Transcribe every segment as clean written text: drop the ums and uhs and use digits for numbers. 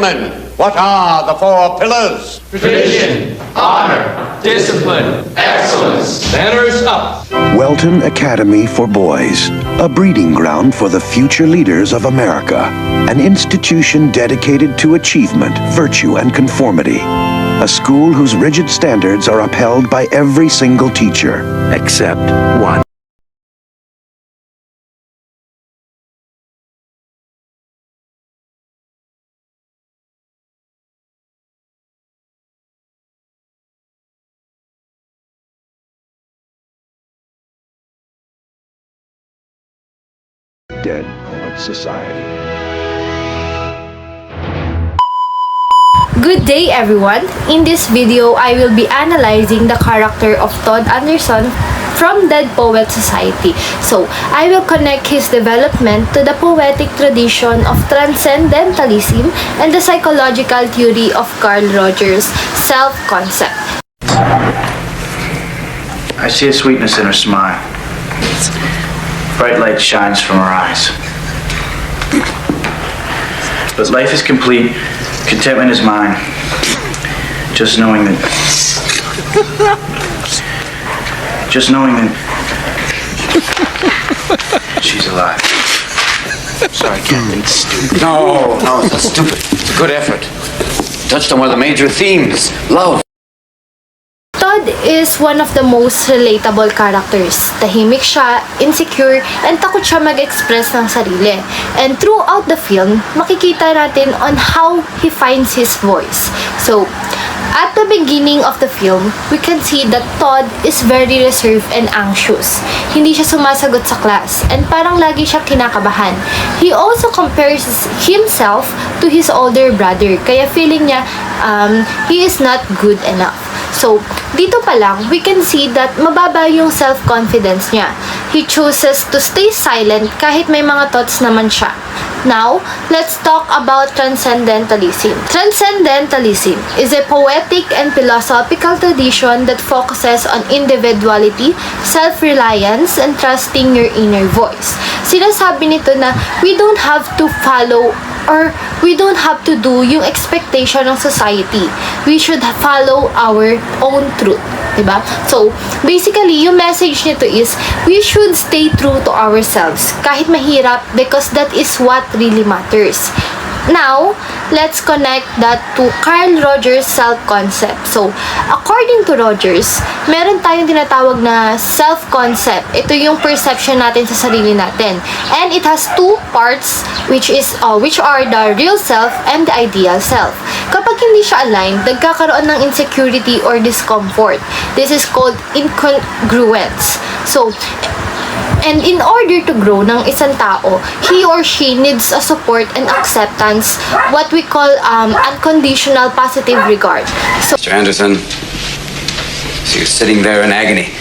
What are the four pillars? Tradition, honor, discipline, excellence. Banners up. Welton Academy for Boys, a breeding ground for the future leaders of America, an institution dedicated to achievement, virtue, and conformity. A school whose rigid standards are upheld by every single teacher, except one. Dead Poet Society. Good day everyone! In this video, I will be analyzing the character of Todd Anderson from Dead Poet Society. So, I will connect his development to the poetic tradition of transcendentalism and the psychological theory of Carl Rogers' self-concept. I see a sweetness in her smile. Bright light shines from her eyes. But life is complete, contentment is mine. Just knowing that she's alive. Sorry, Captain. It's stupid. No, it's not stupid. It's a good effort. Touched on one of the major themes. Love. Todd is one of the most relatable characters. Tahimik siya, insecure, and takot siya mag-express ng sarili. And throughout the film, makikita natin on how he finds his voice. So, at the beginning of the film, we can see that Todd is very reserved and anxious. Hindi siya sumasagot sa class, and parang lagi siya kinakabahan. He also compares himself to his older brother, kaya feeling niya he is not good enough. So, dito pa lang, we can see that mababa yung self-confidence niya. He chooses to stay silent kahit may mga thoughts naman siya. Now, let's talk about transcendentalism. Transcendentalism is a poetic and philosophical tradition that focuses on individuality, self-reliance, and trusting your inner voice. Sinasabi nito na we don't have to follow or we don't have to do yung expectation ng society. We should follow our own truth. Diba? So, basically, yung message nito is, we should stay true to ourselves, kahit mahirap, because that is what really matters. Now, let's connect that to Carl Rogers' self-concept. So, according to Rogers, meron tayong tinatawag na self-concept. Ito yung perception natin sa sarili natin. And it has two parts, which are the real self and the ideal self. Kapag hindi siya aligned, nagkakaroon ng insecurity or discomfort. This is called incongruence. So, and in order to grow ng isang tao, he or she needs a support and acceptance, what we call unconditional positive regard. So, Mr. Anderson, so you're sitting there in agony.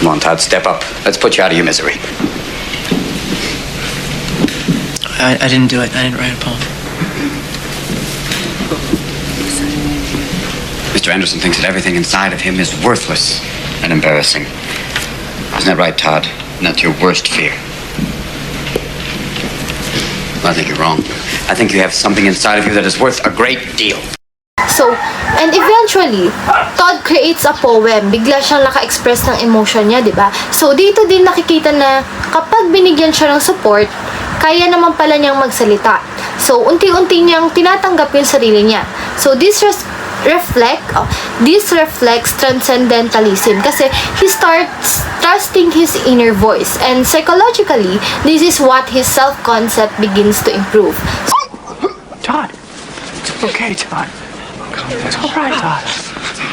Come on, Todd, step up. Let's put you out of your misery. I didn't do it. I didn't write a poem. Mr. Anderson thinks that everything inside of him is worthless and embarrassing. Isn't that right, Todd? And that's your worst fear. Well, I think you're wrong. I think you have something inside of you that is worth a great deal. So, and eventually, Todd creates a poem. Bigla siyang naka-express ng emotion niya, di ba? So, dito din nakikita na kapag binigyan siya ng support, kaya naman pala niyang magsalita. So, unti-unti niyang tinatanggap yung sarili niya. So, this reflects transcendentalism kasi he starts trusting his inner voice, and psychologically, this is what his self-concept begins to improve. Todd, it's okay, Todd. It's all right, Todd.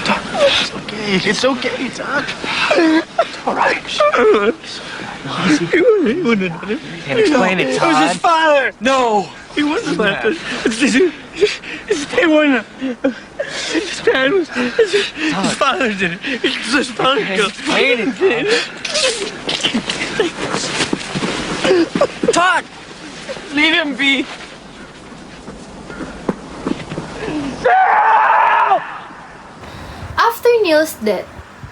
Todd. It's okay. It's okay, Todd. It's all right. He wouldn't have done it. You can't explain it, Todd. It was his father. No. He wasn't that. His dad was. His father did it. It's his father. Explain it, Todd. Todd, leave him be. After Neil's death,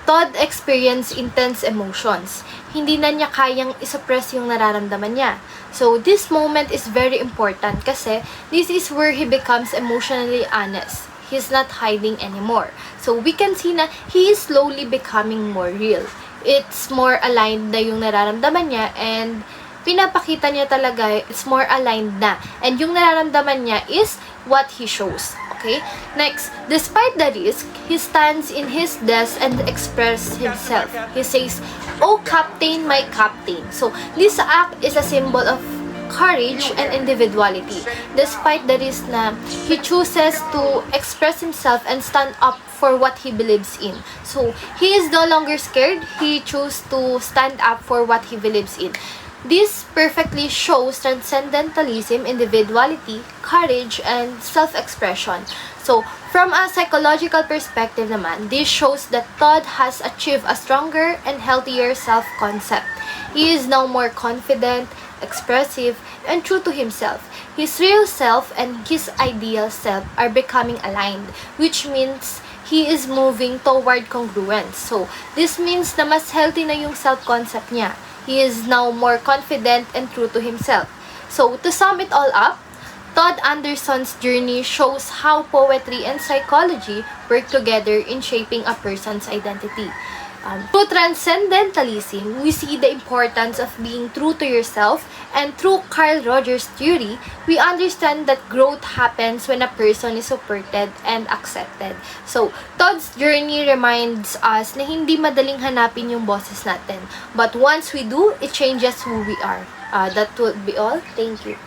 Todd experienced intense emotions. Hindi na niya kayang isuppress yung nararamdaman niya. So, this moment is very important kasi this is where he becomes emotionally honest. He's not hiding anymore. So, we can see na he is slowly becoming more real. It's more aligned na yung nararamdaman niya and pinapakita niya talaga it's more aligned na. And yung nararamdaman niya is what he shows. Okay? Next, despite the risk, he stands in his desk and expresses himself. He says, "Oh, Captain, my Captain." So, this act is a symbol of courage and individuality. Despite the risk na he chooses to express himself and stand up for what he believes in. So, he is no longer scared. He chose to stand up for what he believes in. This perfectly shows transcendentalism, individuality, courage, and self-expression. So, from a psychological perspective naman, this shows that Todd has achieved a stronger and healthier self-concept. He is now more confident, expressive, and true to himself. His real self and his ideal self are becoming aligned, which means he is moving toward congruence. So, this means na mas healthy na yung self-concept niya. He is now more confident and true to himself. So, to sum it all up, Todd Anderson's journey shows how poetry and psychology work together in shaping a person's identity. Through transcendentalism, we see the importance of being true to yourself, and through Carl Rogers' theory, we understand that growth happens when a person is supported and accepted. So, Todd's journey reminds us na hindi madaling hanapin yung boses natin. But once we do, it changes who we are. That would be all. Thank you.